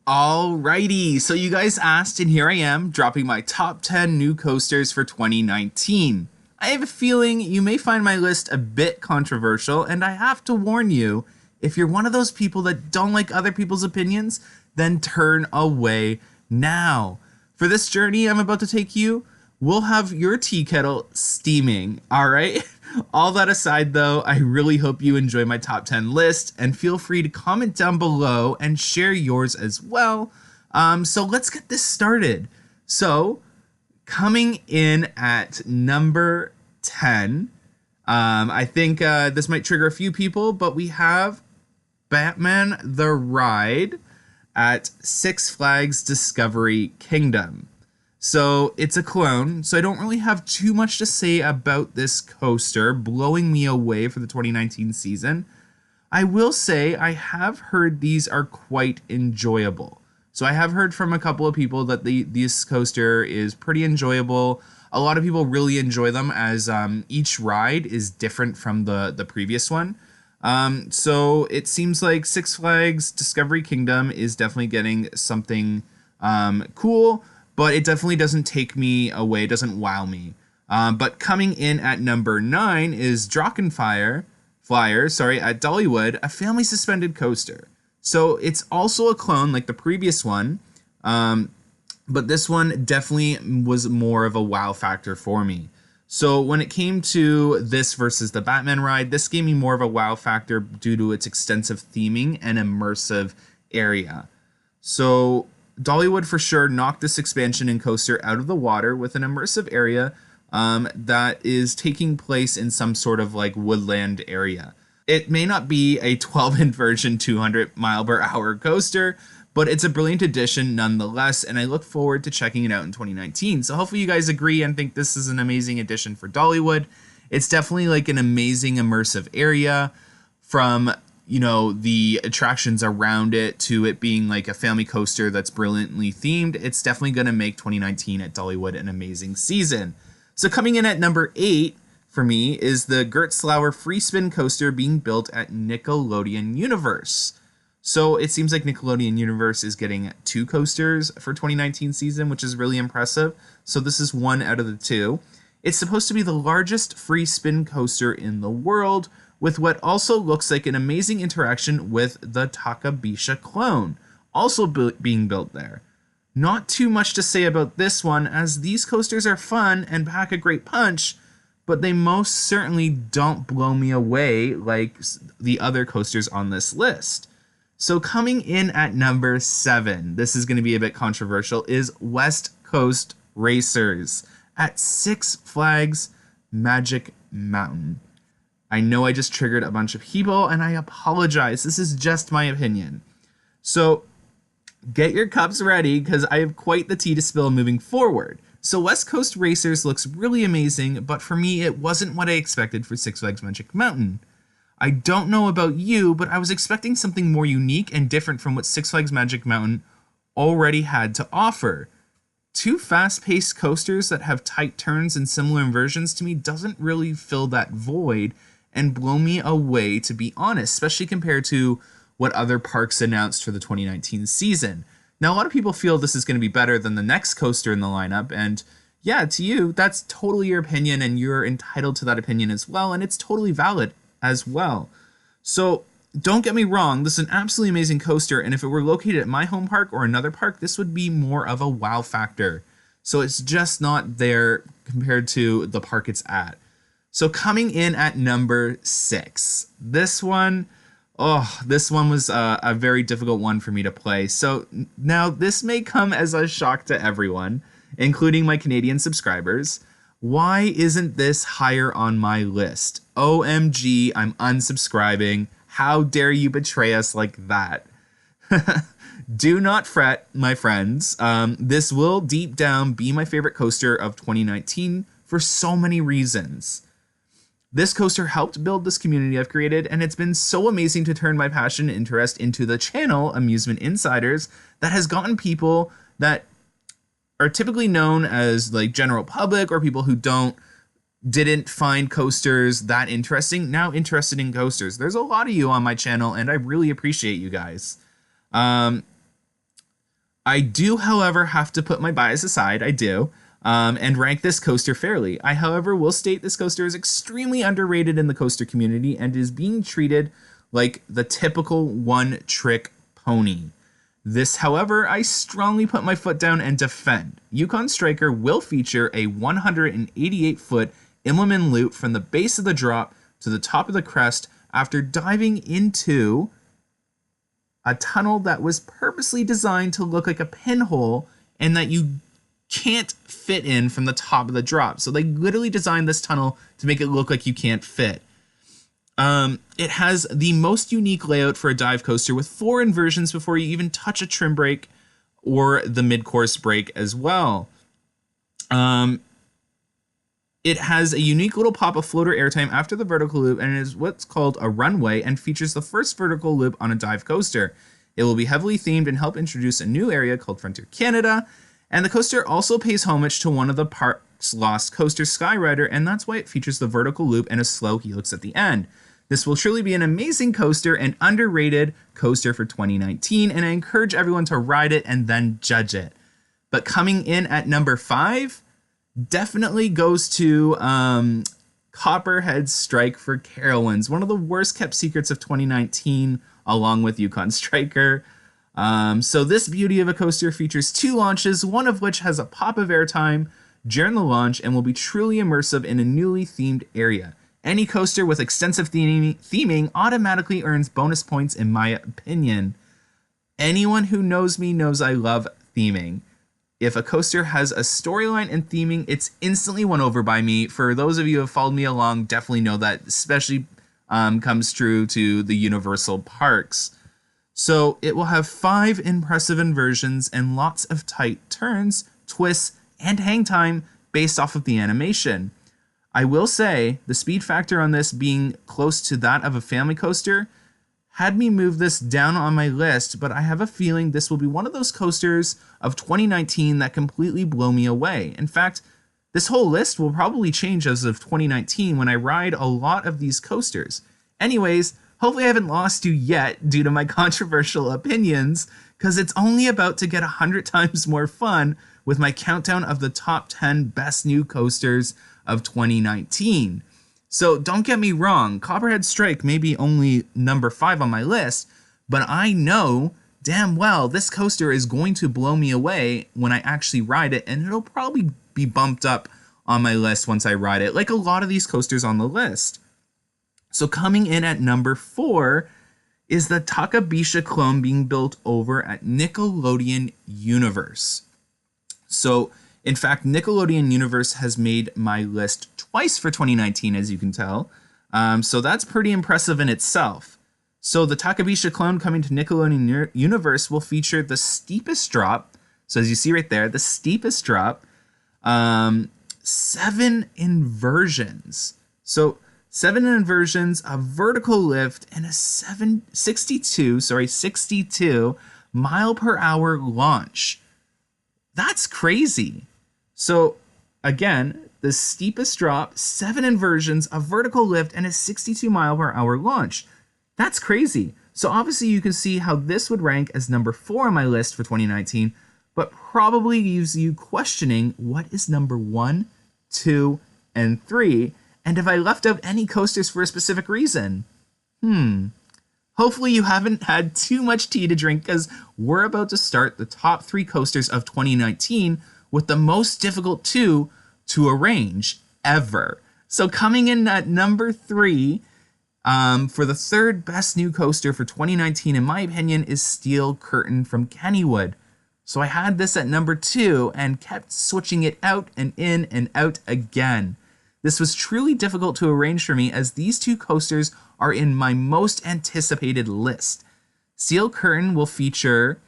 Alrighty, so you guys asked, and here I am, dropping my top 10 new coasters for 2019. I have a feeling you may find my list a bit controversial, and I have to warn you, if you're one of those people that don't like other people's opinions, then turn away now. For this journey I'm about to take you, we'll have your tea kettle steaming, alright? All that aside though, I really hope you enjoy my top 10 list, and feel free to comment down below and share yours as well. So let's get this started. So coming in at number 10, I think this might trigger a few people, but we have Batman the Ride at Six Flags Discovery Kingdom. So it's a clone, so I don't really have too much to say about this coaster blowing me away for the 2019 season. I will say I have heard these are quite enjoyable. So I have heard from a couple of people that this coaster is pretty enjoyable. A lot of people really enjoy them as each ride is different from the previous one. So it seems like Six Flags Discovery Kingdom is definitely getting something cool, but it definitely doesn't take me away, doesn't wow me. But coming in at number 9 is Drachenflyer at Dollywood, a family suspended coaster. So it's also a clone like the previous one, but this one definitely was more of a wow factor for me. So when it came to this versus the Batman ride, this gave me more of a wow factor due to its extensive theming and immersive area. So Dollywood for sure knocked this expansion and coaster out of the water with an immersive area that is taking place in some sort of like woodland area. It may not be a 12-inch version 200-mile-per-hour coaster, but it's a brilliant addition nonetheless, and I look forward to checking it out in 2019. So hopefully you guys agree and think this is an amazing addition for Dollywood. It's definitely like an amazing immersive area, from the attractions around it to it being like a family coaster that's brilliantly themed. It's definitely going to make 2019 at Dollywood an amazing season. So coming in at number 8 for me is the Gertzlauer free spin coaster being built at Nickelodeon Universe. So it seems like Nickelodeon Universe is getting 2 coasters for 2019 season, which is really impressive. So this is 1 out of the 2. It's supposed to be the largest free spin coaster in the world, with what also looks like an amazing interaction with the Takabisha clone, also being built there. Not too much to say about this one, as these coasters are fun and pack a great punch, but they most certainly don't blow me away like the other coasters on this list. So coming in at number 7, this is going to be a bit controversial, is West Coast Racers at Six Flags Magic Mountain. I know I just triggered a bunch of people, and I apologize. This is just my opinion. So get your cups ready, because I have quite the tea to spill moving forward. So West Coast Racers looks really amazing, but for me, it wasn't what I expected for Six Flags Magic Mountain. I don't know about you, but I was expecting something more unique and different from what Six Flags Magic Mountain already had to offer. 2 fast-paced coasters that have tight turns and similar inversions to me doesn't really fill that void and blow me away, to be honest, especially compared to what other parks announced for the 2019 season. Now, a lot of people feel this is going to be better than the next coaster in the lineup, and yeah, to you, that's totally your opinion, and you're entitled to that opinion as well, and it's totally valid as well. So don't get me wrong, this is an absolutely amazing coaster, and if it were located at my home park or another park, this would be more of a wow factor. So it's just not there compared to the park it's at. So coming in at number 6, this one was a very difficult one for me to play. So now this may come as a shock to everyone, including my Canadian subscribers. Why isn't this higher on my list? OMG, I'm unsubscribing. How dare you betray us like that? Do not fret, my friends. This will deep down be my favorite coaster of 2019 for so many reasons. This coaster helped build this community I've created, and it's been so amazing to turn my passion and interest into the channel Amusement Insiders that has gotten people that are typically known as like general public or people who didn't find coasters that interesting now interested in coasters. There's a lot of you on my channel, and I really appreciate you guys. I do, however, have to put my bias aside. I do. And rank this coaster fairly. I, however, will state this coaster is extremely underrated in the coaster community and is being treated like the typical one-trick pony. This, however, I strongly put my foot down and defend. Yukon Striker will feature a 188-foot Immelman loop from the base of the drop to the top of the crest after diving into a tunnel that was purposely designed to look like a pinhole and that you can't fit in from the top of the drop. So they literally designed this tunnel to make it look like you can't fit. It has the most unique layout for a dive coaster with 4 inversions before you even touch a trim brake or the mid-course brake as well. It has a unique little pop of floater airtime after the vertical loop and is what's called a runway and features the first vertical loop on a dive coaster. It will be heavily themed and help introduce a new area called Frontier Canada. And the coaster also pays homage to one of the park's lost coasters, Skyrider, and that's why it features the vertical loop and a slow helix at the end. This will truly be an amazing coaster and underrated coaster for 2019, and I encourage everyone to ride it and then judge it. But coming in at number 5, definitely goes to Copperhead Strike for Carowinds, one of the worst kept secrets of 2019, along with Yukon Striker. So this beauty of a coaster features 2 launches, one of which has a pop of airtime during the launch and will be truly immersive in a newly themed area. Any coaster with extensive theming automatically earns bonus points in my opinion. Anyone who knows me knows I love theming. If a coaster has a storyline and theming, it's instantly won over by me. For those of you who have followed me along, definitely know that, especially comes true to the Universal parks. So it will have 5 impressive inversions and lots of tight turns, twists, and hang time based off of the animation. I will say the speed factor on this being close to that of a family coaster had me move this down on my list, but I have a feeling this will be one of those coasters of 2019 that completely blow me away. In fact, this whole list will probably change as of 2019 when I ride a lot of these coasters. Anyways, hopefully I haven't lost you yet due to my controversial opinions, because it's only about to get 100 times more fun with my countdown of the top 10 best new coasters of 2019. So don't get me wrong, Copperhead Strike may be only number 5 on my list, but I know damn well this coaster is going to blow me away when I actually ride it, and it'll probably be bumped up on my list once I ride it, like a lot of these coasters on the list. So coming in at number 4 is the Takabisha clone being built over at Nickelodeon Universe. So in fact, Nickelodeon Universe has made my list twice for 2019, as you can tell. So that's pretty impressive in itself. So the Takabisha clone coming to Nickelodeon Universe will feature the steepest drop. So as you see right there, the steepest drop, 7 inversions. So 7 inversions, a vertical lift, and a 62 mile per hour launch. That's crazy. So again, the steepest drop, 7 inversions, a vertical lift, and a 62 mile per hour launch. That's crazy. So obviously you can see how this would rank as number 4 on my list for 2019, but probably leaves you questioning what is number 1, 2, and 3, and if I left out any coasters for a specific reason. Hopefully you haven't had too much tea to drink, because we're about to start the top 3 coasters of 2019 with the most difficult 2 to arrange ever. So coming in at number 3 for the 3rd best new coaster for 2019, in my opinion, is Steel Curtain from Kennywood. So I had this at number 2 and kept switching it out and in and out again. This was truly difficult to arrange for me, as these 2 coasters are in my most anticipated list. Steel Curtain will feature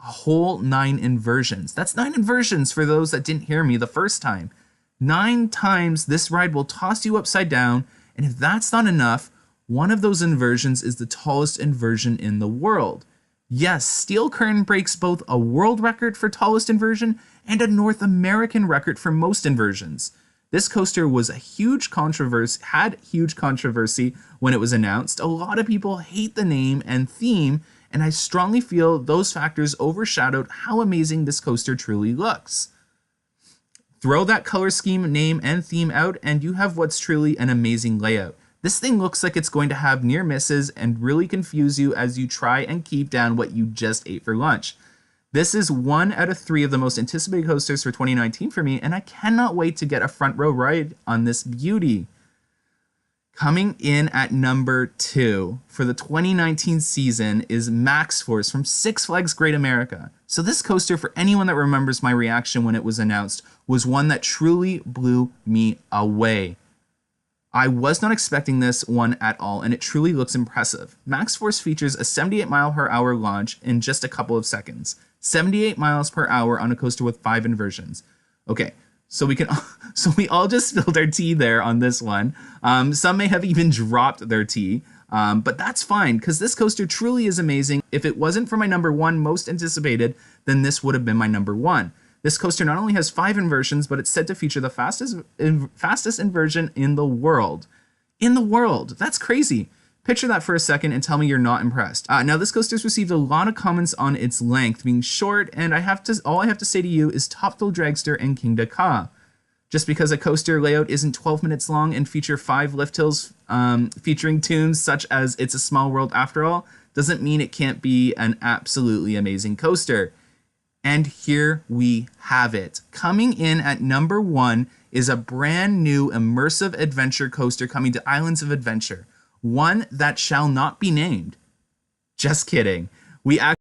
a whole 9 inversions. That's 9 inversions for those that didn't hear me the first time. 9 times this ride will toss you upside down, and if that's not enough, one of those inversions is the tallest inversion in the world. Yes, Steel Curtain breaks both a world record for tallest inversion and a North American record for most inversions. This coaster was a huge controversy, had huge controversy when it was announced. A lot of people hate the name and theme, and I strongly feel those factors overshadowed how amazing this coaster truly looks. Throw that color scheme, name, and theme out, and you have what's truly an amazing layout. This thing looks like it's going to have near misses and really confuse you as you try and keep down what you just ate for lunch. This is 1 out of 3 of the most anticipated coasters for 2019 for me, and I cannot wait to get a front row ride on this beauty. Coming in at number 2 for the 2019 season is Max Force from Six Flags Great America. So this coaster, for anyone that remembers my reaction when it was announced, was one that truly blew me away. I was not expecting this one at all, and it truly looks impressive. Max Force features a 78 mile per hour launch in just a couple of seconds. 78 miles per hour on a coaster with 5 inversions. Okay, so we all just spilled our tea there on this one. Some may have even dropped their tea, but that's fine because this coaster truly is amazing. If it wasn't for my number 1 most anticipated, then this would have been my number 1. This coaster not only has 5 inversions, but it's said to feature the fastest inversion in the world. In the world, that's crazy. Picture that for a second and tell me you're not impressed. Now, this coaster's received a lot of comments on its length being short, and all I have to say to you is Top Thrill Dragster and King Dakar. Just because a coaster layout isn't 12 minutes long and feature 5 lift hills featuring tunes such as It's a Small World After All, doesn't mean it can't be an absolutely amazing coaster. And here we have it. Coming in at number 1 is a brand new immersive adventure coaster coming to Islands of Adventure. One that shall not be named. Just kidding. We actually